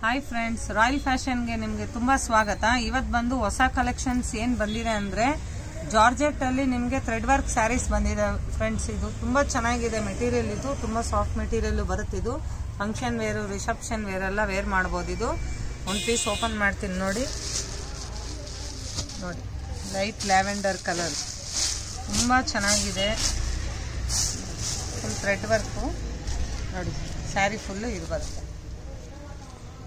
Hi friends, royal ಫ್ಯಾಷನ್ಗೆ ನಿಮಗೆ ತುಂಬಾ ಸ್ವಾಗತ. ಇವತ್ತು ಬಂದು ಹೊಸ ಕಲೆಕ್ಷನ್ಸ್ ಏನು ಬಂದಿದೆ ಅಂದ್ರೆ ಜಾರ್ಜೆಟ್ ಅಲ್ಲಿ ನಿಮಗೆ ಥ್ರೆಡ್ ವರ್ಕ್ ಸ್ಯಾರೀಸ್ ಬಂದಿದೆ ಫ್ರೆಂಡ್ಸ್. ಇದು ತುಂಬಾ ಚೆನ್ನಾಗಿದೆ ಮೆಟೀರಿಯಲ್, ಇದು ತುಂಬಾ ಸಾಫ್ಟ್ ಮೆಟೀರಿಯಲ್ ಬರುತ್ತೆ. ಇದು ಫಂಕ್ಷನ್ ವೇರ್, ರಿಸೆಪ್ಷನ್ ವೇರ್ ಎಲ್ಲ ವೇರ್ ಮಾಡಬಹುದು. ಇದು ಒಂದು ಪೀಸ್ ಓಪನ್ ಮಾಡ್ತೀನಿ ನೋಡಿ. ಲೈಟ್ ಲ್ಯಾವೆಂಡರ್ ಕಲರ್ ತುಂಬಾ ಚೆನ್ನಾಗಿದೆ. ಫುಲ್ ಥ್ರೆಡ್ ವರ್ಕು ನೋಡಿ, ಸ್ಯಾರಿ ಫುಲ್ ಇದು ಬರುತ್ತೆ.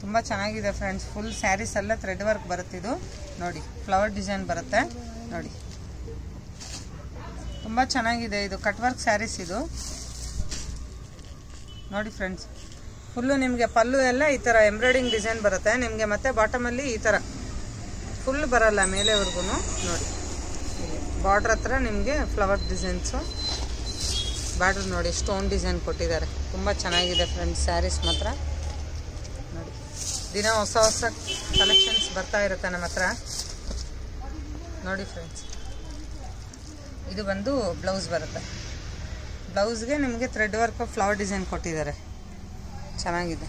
ತುಂಬ ಚೆನ್ನಾಗಿದೆ ಫ್ರೆಂಡ್ಸ್. ಫುಲ್ ಸ್ಯಾರೀಸ್ ಎಲ್ಲ ಥ್ರೆಡ್ ವರ್ಕ್ ಬರುತ್ತೆ. ಇದು ನೋಡಿ, ಫ್ಲವರ್ ಡಿಸೈನ್ ಬರುತ್ತೆ ನೋಡಿ, ತುಂಬ ಚೆನ್ನಾಗಿದೆ. ಇದು ಕಟ್ ವರ್ಕ್ ಸ್ಯಾರೀಸ್ ಇದು ನೋಡಿ ಫ್ರೆಂಡ್ಸ್. ಫುಲ್ಲು ನಿಮಗೆ ಪಲ್ಲು ಎಲ್ಲ ಈ ಥರ ಎಂಬ್ರಾಯ್ಡಿಂಗ್ ಡಿಸೈನ್ ಬರುತ್ತೆ ನಿಮಗೆ. ಮತ್ತೆ ಬಾಟಮಲ್ಲಿ ಈ ಥರ ಫುಲ್ ಬರಲ್ಲ ಮೇಲೆವರೆಗೂ ನೋಡಿ. ಬಾರ್ಡ್ರ್ ಹತ್ರ ನಿಮಗೆ ಫ್ಲವರ್ ಡಿಸೈನ್ಸು, ಬಾರ್ಡ್ರ್ ನೋಡಿ ಸ್ಟೋನ್ ಡಿಸೈನ್ ಕೊಟ್ಟಿದ್ದಾರೆ. ತುಂಬ ಚೆನ್ನಾಗಿದೆ ಫ್ರೆಂಡ್ಸ್ ಸ್ಯಾರೀಸ್ ಮಾತ್ರ ನೋಡಿ. ದಿನ ಹೊಸ ಹೊಸ ಕಲೆಕ್ಷನ್ಸ್ ಬರ್ತಾ ಇರುತ್ತೆ ನಮ್ಮ ಹತ್ರ ನೋಡಿ ಫ್ರೆಂಡ್ಸ್. ಇದು ಬಂದು ಬ್ಲೌಸ್ ಬರುತ್ತೆ. ಬ್ಲೌಸ್ಗೆ ನಿಮಗೆ ಥ್ರೆಡ್ ವರ್ಕ್ ಫ್ಲವರ್ ಡಿಸೈನ್ ಕೊಟ್ಟಿದ್ದಾರೆ. ಚೆನ್ನಾಗಿದೆ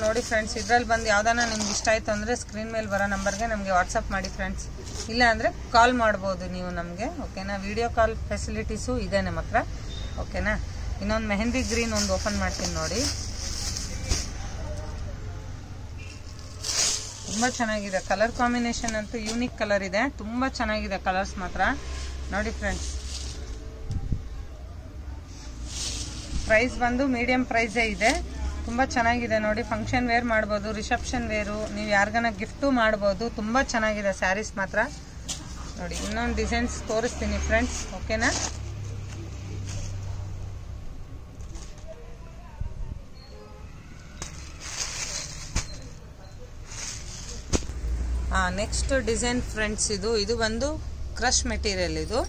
ನೋಡಿ ಫ್ರೆಂಡ್ಸ್. ಇದರಲ್ಲಿ ಬಂದು ಯಾವ್ದಾನ ನಿಮ್ಗೆ ಇಷ್ಟ ಆಯಿತು ಅಂದರೆ ಸ್ಕ್ರೀನ್ ಮೇಲೆ ಬರೋ ನಂಬರ್ಗೆ ನಮಗೆ ವಾಟ್ಸಪ್ ಮಾಡಿ ಫ್ರೆಂಡ್ಸ್. ಇಲ್ಲ ಅಂದರೆ ಕಾಲ್ ಮಾಡ್ಬೋದು ನೀವು ನಮಗೆ, ಓಕೆನಾ. ವಿಡಿಯೋ ಕಾಲ್ ಫೆಸಿಲಿಟೀಸು ಇದೆ ನಮ್ಮ ಹತ್ರ, ಓಕೆನಾ. ಇನ್ನೊಂದು ಮೆಹಂದಿ ಗ್ರೀನ್ ಒಂದು ಓಪನ್ ಮಾಡ್ತೀನಿ ನೋಡಿ. ತುಂಬ ಚೆನ್ನಾಗಿದೆ ಕಲರ್ ಕಾಂಬಿನೇಷನ್, ಅಂತೂ ಯೂನಿಕ್ ಕಲರ್ ಇದೆ. ತುಂಬ ಚೆನ್ನಾಗಿದೆ ಕಲರ್ಸ್ ಮಾತ್ರ ನೋಡಿ ಫ್ರೆಂಡ್ಸ್. ಪ್ರೈಸ್ ಬಂದು ಮೀಡಿಯಂ ಪ್ರೈಸೇ ಇದೆ. ತುಂಬ ಚೆನ್ನಾಗಿದೆ ನೋಡಿ. ಫಂಕ್ಷನ್ ವೇರ್ ಮಾಡ್ಬೋದು, ರಿಸೆಪ್ಷನ್ ವೇರು, ನೀವು ಯಾರಿಗಾನ ಗಿಫ್ಟು ಮಾಡ್ಬೋದು. ತುಂಬ ಚೆನ್ನಾಗಿದೆ ಸ್ಯಾರೀಸ್ ಮಾತ್ರ ನೋಡಿ. ಇನ್ನೊಂದು ಡಿಸೈನ್ಸ್ ತೋರಿಸ್ತೀನಿ ಫ್ರೆಂಡ್ಸ್, ಓಕೆನಾ. ನೆಕ್ಸ್ಟ್ ಡಿಸೈನ್ ಫ್ರೆಂಡ್ಸ್, ಇದು ಬಂದು ಕ್ರಶ್ ಮೆಟೀರಿಯಲ್. ಇದು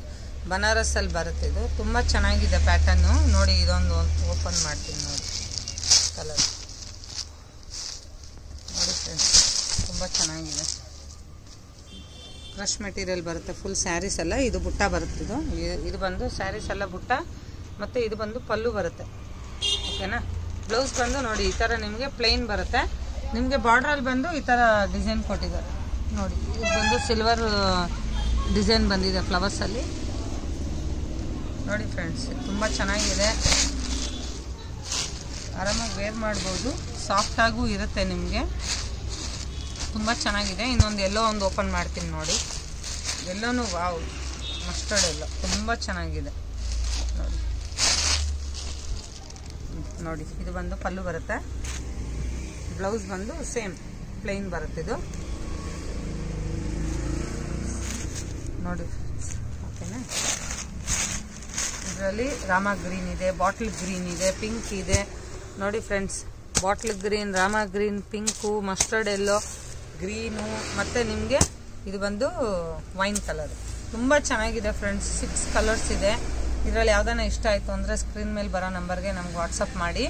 ಬನಾರಸಲ್ಲಿ ಬರುತ್ತೆ. ಇದು ತುಂಬ ಚೆನ್ನಾಗಿದೆ ಪ್ಯಾಟರ್ನು ನೋಡಿ. ಇದೊಂದು ಓಪನ್ ಮಾಡ್ತೀನಿ ನೋಡಿ, ಕಲರ್ ನೋಡಿ ಫ್ರೆಂಡ್ಸ್, ತುಂಬ ಚೆನ್ನಾಗಿದೆ. ಕ್ರಶ್ ಮೆಟೀರಿಯಲ್ ಬರುತ್ತೆ ಫುಲ್ ಸ್ಯಾರೀಸ್ ಎಲ್ಲ. ಇದು ಬುಟ್ಟ ಬರುತ್ತೆ. ಇದು ಬಂದು ಸ್ಯಾರೀಸ್ ಎಲ್ಲ ಬುಟ್ಟ, ಮತ್ತು ಇದು ಬಂದು ಪಲ್ಲು ಬರುತ್ತೆ, ಓಕೆನಾ. ಬ್ಲೌಸ್ ಬಂದು ನೋಡಿ ಈ ಥರ ನಿಮಗೆ ಪ್ಲೇನ್ ಬರುತ್ತೆ. ನಿಮಗೆ ಬಾರ್ಡ್ರಲ್ಲಿ ಬಂದು ಈ ಥರ ಡಿಸೈನ್ ಕೊಟ್ಟಿದ್ದಾರೆ ನೋಡಿ. ಇದು ಬಂದು ಸಿಲ್ವರ್ ಡಿಸೈನ್ ಬಂದಿದೆ ಫ್ಲವರ್ಸಲ್ಲಿ ನೋಡಿ ಫ್ರೆಂಡ್ಸ್. ತುಂಬ ಚೆನ್ನಾಗಿದೆ, ಆರಾಮಾಗಿ ವೇರ್ ಮಾಡ್ಬೋದು. ಸಾಫ್ಟಾಗೂ ಇರುತ್ತೆ ನಿಮಗೆ, ತುಂಬ ಚೆನ್ನಾಗಿದೆ. ಇನ್ನೊಂದು ಎಲ್ಲೋ ಒಂದು ಓಪನ್ ಮಾಡ್ತೀನಿ ನೋಡಿ. ಎಲ್ಲೋನು ವಾವ್, ಮಸ್ಟರ್ಡ್ ಎಲ್ಲೋ ತುಂಬ ಚೆನ್ನಾಗಿದೆ ನೋಡಿ. ಇದು ಬಂದು ಪಲ್ಲು ಬರುತ್ತೆ. ಬ್ಲೌಸ್ ಬಂದು ಸೇಮ್ ಪ್ಲೇನ್ ಬರುತ್ತೆ ಇದು ನೋಡಿ, ಓಕೆನಾ. ಇದರಲ್ಲಿ ರಾಮ ಗ್ರೀನ್ ಇದೆ, ಬಾಟ್ಲ್ ಗ್ರೀನ್ ಇದೆ, ಪಿಂಕ್ ಇದೆ ನೋಡಿ friends. Bottle green, rama green, pink, mustard yellow, green, ಮತ್ತು ನಿಮಗೆ ಇದು ಬಂದು ವೈನ್ ಕಲರ್. ತುಂಬ ಚೆನ್ನಾಗಿದೆ ಫ್ರೆಂಡ್ಸ್. 6 ಕಲರ್ಸ್ ಇದೆ. ಇದರಲ್ಲಿ ಯಾವ್ದಾನ ಇಷ್ಟ ಆಯಿತು ಅಂದರೆ ಸ್ಕ್ರೀನ್ ಮೇಲೆ ಬರೋ ನಂಬರ್ಗೆ ನಮ್ಗೆ ವಾಟ್ಸಪ್ ಮಾಡಿ.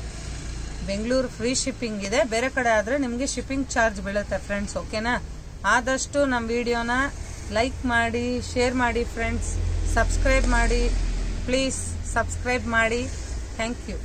ಬೆಂಗಳೂರು ಫ್ರೀ ಶಿಪ್ಪಿಂಗ್ ಇದೆ. ಬೇರೆ ಕಡೆ ಆದರೆ ನಿಮಗೆ ಶಿಪ್ಪಿಂಗ್ ಚಾರ್ಜ್ ಬೀಳುತ್ತೆ ಫ್ರೆಂಡ್ಸ್, ಓಕೆನಾ. ಆದಷ್ಟು ನಮ್ಮ ವಿಡಿಯೋನ ಲೈಕ್ ಮಾಡಿ, ಶೇರ್ ಮಾಡಿ ಫ್ರೆಂಡ್ಸ್. ಸಬ್ಸ್ಕ್ರೈಬ್ ಮಾಡಿ ಪ್ಲೀಸ್, ಸಬ್ಸ್ಕ್ರೈಬ್ ಮಾಡಿ. Thank you.